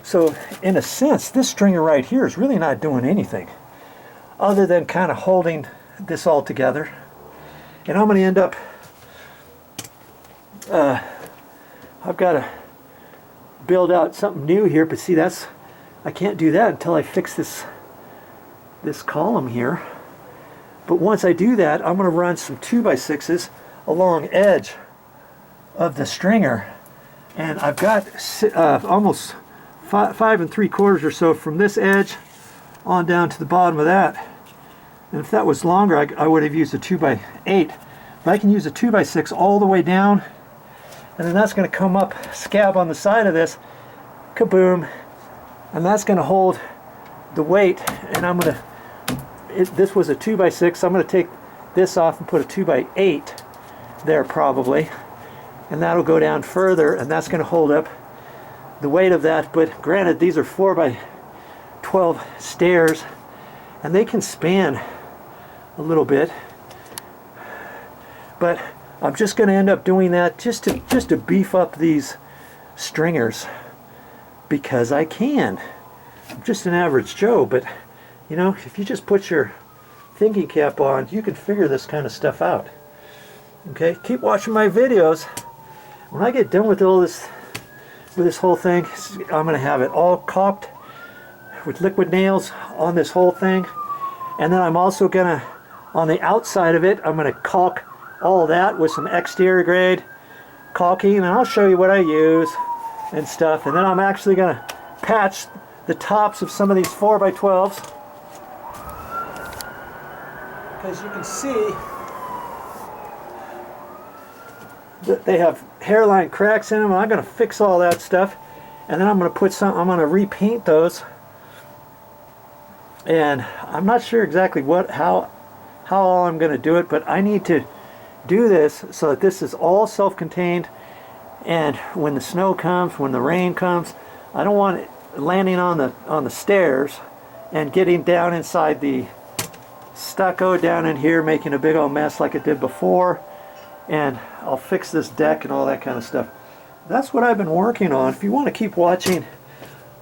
So in a sense, this stringer right here is really not doing anything other than kind of holding this all together. And I'm going to end up, I've got to build out something new here, but see, I can't do that until I fix this column here. But once I do that, I'm going to run some 2x6s along edge of the stringer, and I've got almost 5 3/4 or so from this edge on down to the bottom of that. And if that was longer, I would have used a 2x8, but I can use a 2x6 all the way down, and then that's going to come up scab on the side of this, kaboom, and that's going to hold the weight. And I'm going to, this was a 2x6, so I'm going to take this off and put a 2x8 there probably, and that'll go down further, and that's going to hold up the weight of that. But granted, these are 4x12 stairs, and they can span a little bit, but I'm just going to end up doing that just to beef up these stringers, because I can. I'm just an average Joe, but you know, if you just put your thinking cap on, you can figure this kind of stuff out. Okay, keep watching my videos. When I get done with all this, with this whole thing, I'm going to have it all caulked with liquid nails on this whole thing, and then I'm also going to, on the outside of it, I'm going to caulk all that with some exterior grade caulking, and I'll show you what I use and stuff. And then I'm actually going to patch the tops of some of these 4x12s, because you can see that they have hairline cracks in them, and I'm going to fix all that stuff. And then I'm going to put some, I'm going to repaint those, and I'm not sure exactly how I'm going to do it, but I need to do this so that this is all self-contained, and when the snow comes, when the rain comes, I don't want it landing on the stairs and getting down inside the stucco down in here, making a big old mess like it did before. And I'll fix this deck and all that kind of stuff. That's what I've been working on. If you want to keep watching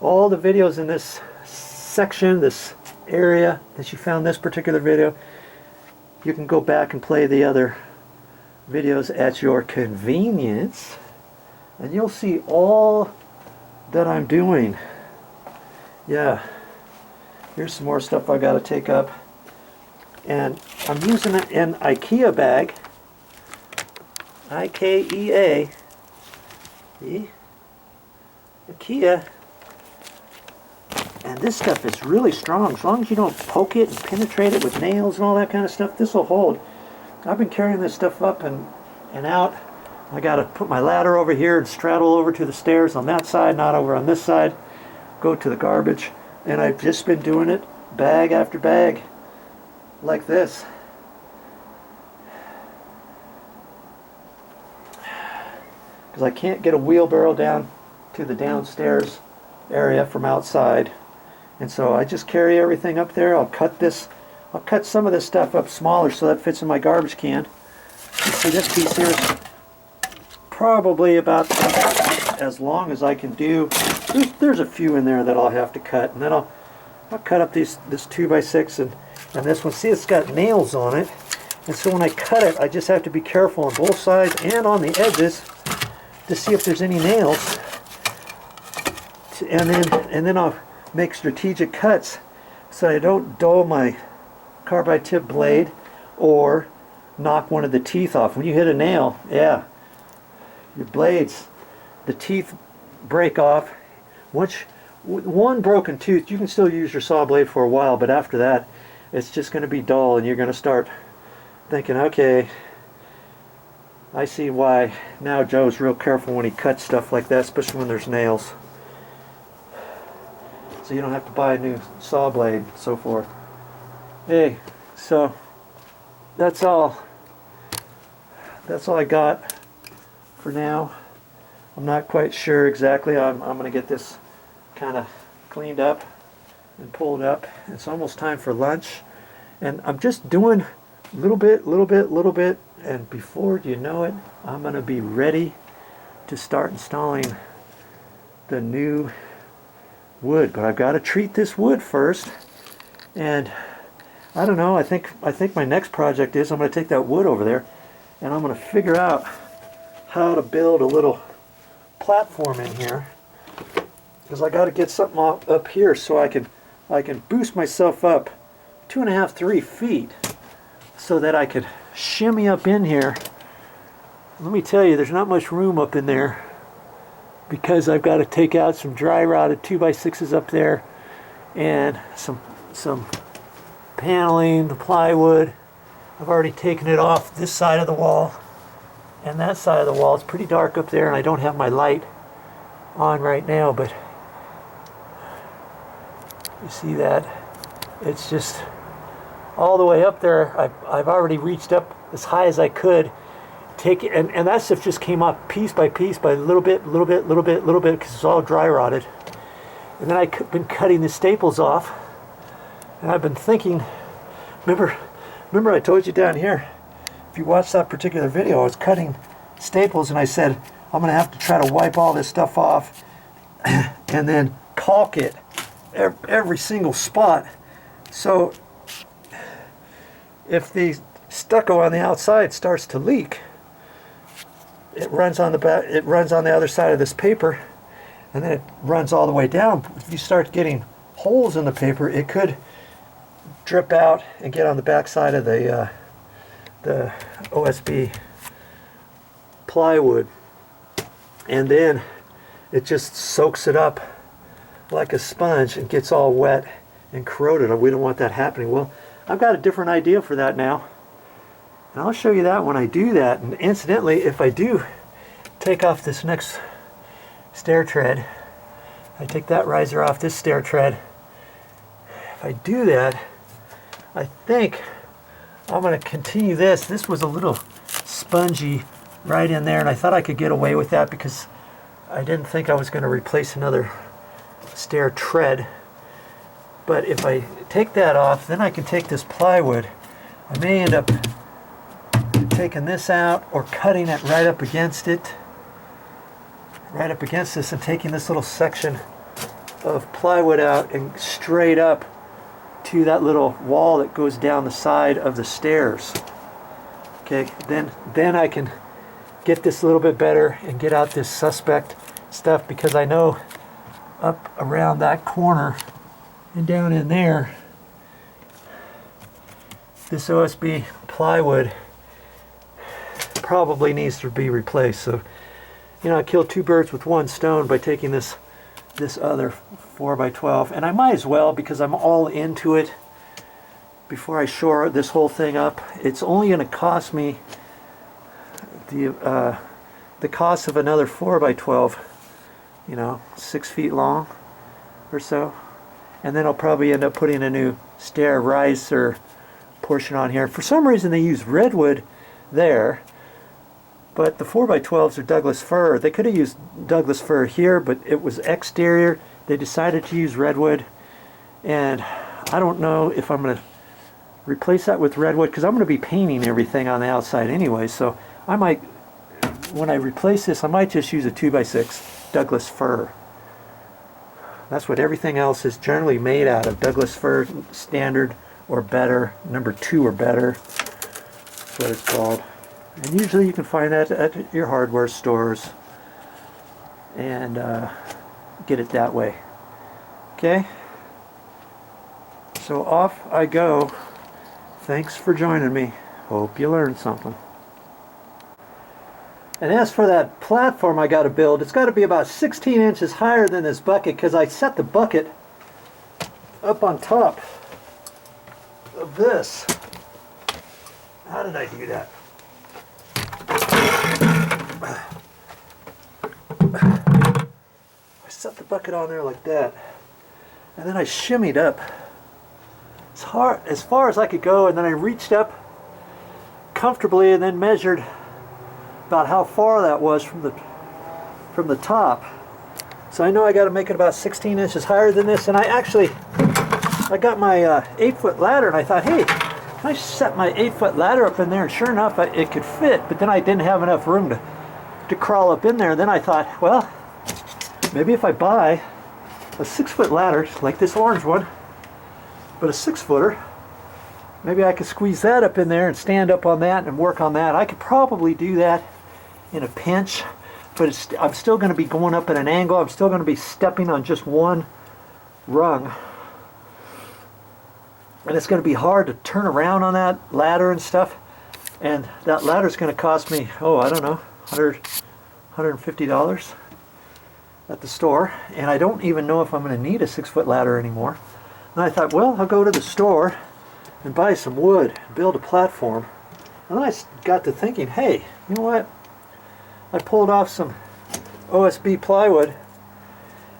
all the videos in this section, this area that you found this particular video, you can go back and play the other videos at your convenience, and you'll see all that I'm doing. Yeah, here's some more stuff I got to take up, and I'm using an IKEA bag, IKEA, IKEA, and this stuff is really strong. As long as you don't poke it and penetrate it with nails and all that kind of stuff, this will hold. I've been carrying this stuff up and out. I got to put my ladder over here and straddle over to the stairs on that side, not over on this side, go to the garbage, and I've just been doing it bag after bag like this. Because I can't get a wheelbarrow down to the downstairs area from outside, and so I just carry everything up there. I'll cut some of this stuff up smaller so that fits in my garbage can. You see, this piece here is probably about as long as I can do. There's a few in there that I'll have to cut, and then I'll cut up this 2x6 and this one. See, it's got nails on it, and so when I cut it, I just have to be careful on both sides and on the edges to see if there's any nails, and then I'll make strategic cuts so I don't dull my carbide tip blade or knock one of the teeth off. When you hit a nail, yeah, your blades, the teeth break off. Once one broken tooth, you can still use your saw blade for a while, but after that it's just going to be dull, and you're going to start thinking, okay, I see why now Joe's real careful when he cuts stuff like that, especially when there's nails. So you don't have to buy a new saw blade and so forth. Hey, so that's all I got for now. I'm not quite sure exactly. I'm going to get this kind of cleaned up and pulled up. It's almost time for lunch, and I'm just doing little bit, and before you know it, I'm going to be ready to start installing the new wood, but I've got to treat this wood first. And I don't know, I think my next project is I'm going to take that wood over there and I'm going to figure out how to build a little platform in here, because I got to get something up here so I can boost myself up 2.5, 3 feet so that I could shimmy up in here. Let me tell you, there's not much room up in there because I've got to take out some dry rotted 2x6s up there and some paneling, the plywood. I've already taken it off this side of the wall and that side of the wall. It's pretty dark up there and I don't have my light on right now, but you see that? It's just all the way up there. I've already reached up as high as I could. Take it, and that stuff just came off piece by piece by little bit, because it's all dry rotted. And then I've been cutting the staples off, and I've been thinking, remember I told you down here, if you watched that particular video, I was cutting staples and I said, I'm going to have to try to wipe all this stuff off and then caulk it every single spot. So if the stucco on the outside starts to leak, it runs on the back, it runs on the other side of this paper, and then it runs all the way down. If you start getting holes in the paper, it could drip out and get on the back side of the OSB plywood, and then it just soaks it up like a sponge and gets all wet and corroded. We don't want that happening. Well, I've got a different idea for that now. And I'll show you that when I do that. And incidentally, if I do take off this next stair tread, I take that riser off this stair tread. If I do that, I think I'm going to continue this. This was a little spongy right in there, and I thought I could get away with that because I didn't think I was going to replace another stair tread. But if I take that off, then I can take this plywood. I may end up taking this out or cutting it right up against it, right up against this, and taking this little section of plywood out and straight up to that little wall that goes down the side of the stairs. Okay, then I can get this a little bit better and get out this suspect stuff, because I know up around that corner and down in there, this OSB plywood probably needs to be replaced. So, you know, I killed 2 birds with 1 stone by taking this other 4x12, and I might as well, because I'm all into it. Before I shore this whole thing up, it's only going to cost me the cost of another 4x12, you know, 6 feet long or so, and then I'll probably end up putting a new stair riser portion on here. For some reason they use redwood there, but the 4x12s are Douglas fir. They could have used Douglas fir here, but it was exterior. They decided to use redwood, and I don't know if I'm going to replace that with redwood, because I'm going to be painting everything on the outside anyway. So I might, when I replace this, I might just use a 2x6 Douglas fir. That's what everything else is generally made out of. Douglas fir standard or better, number 2 or better. That's what it's called. And usually you can find that at your hardware stores and get it that way. Okay? So off I go. Thanks for joining me. Hope you learned something. And as for that platform I got to build, it's got to be about 16 inches higher than this bucket, because I set the bucket up on top of this. How did I do that? I set the bucket on there like that, and then I shimmied up as far as I could go, and then I reached up comfortably and then measured about how far that was from the top. So I know I got to make it about 16 inches higher than this. And I got my 8-foot ladder, and I thought, hey, I set my 8-foot ladder up in there, and sure enough it could fit, but then I didn't have enough room to crawl up in there. And then I thought, well, maybe if I buy a 6-foot ladder, like this orange one, but a 6-footer. Maybe I could squeeze that up in there and stand up on that and work on that. I could probably do that in a pinch, but I'm still going to be going up at an angle. I'm still going to be stepping on just one rung. And it's going to be hard to turn around on that ladder and stuff. And that ladder is going to cost me, oh, I don't know, $150 at the store. And I don't even know if I'm going to need a 6-foot ladder anymore. And I thought, well, I'll go to the store and buy some wood, build a platform. And then I got to thinking, hey, you know what? I pulled off some OSB plywood,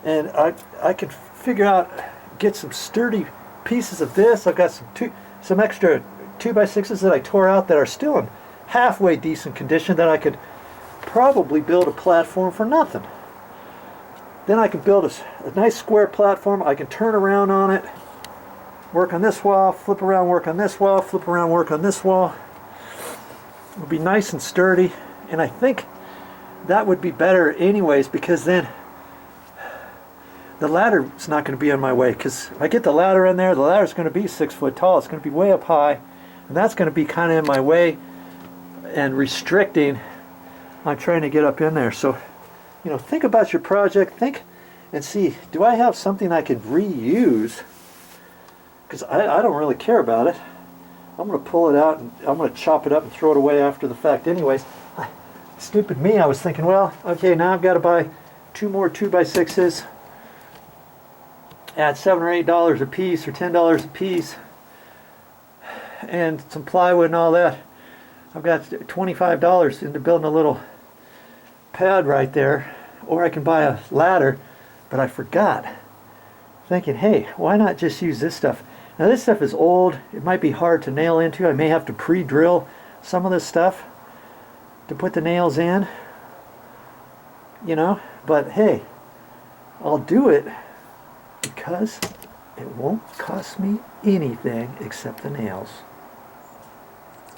and I could figure out, get some sturdy pieces of this. I've got some extra 2x6s that I tore out that are still in halfway decent condition that I could probably build a platform for nothing. Then I can build a nice square platform. I can turn around on it, work on this wall, flip around, work on this wall, flip around, work on this wall. It'll be nice and sturdy, and I think that would be better anyways, because then the ladder is not going to be in my way. Because if I get the ladder in there, the ladder is going to be 6 foot tall. It's going to be way up high, and that's going to be kind of in my way and restricting on trying to get up in there. So, you know, think about your project, think and see, do I have something I could reuse? Because I don't really care about it. I'm going to pull it out and I'm going to chop it up and throw it away after the fact anyways. Stupid me, I was thinking, well, okay, now I've got to buy 2 more 2x6s at $7 or $8 a piece or $10 a piece, and some plywood and all that. I've got $25 into building a little pad right there, or I can buy a ladder, but I forgot. Thinking, hey, why not just use this stuff? Now this stuff is old, it might be hard to nail into. I may have to pre-drill some of this stuff to put the nails in, you know, but hey, I'll do it because it won't cost me anything except the nails.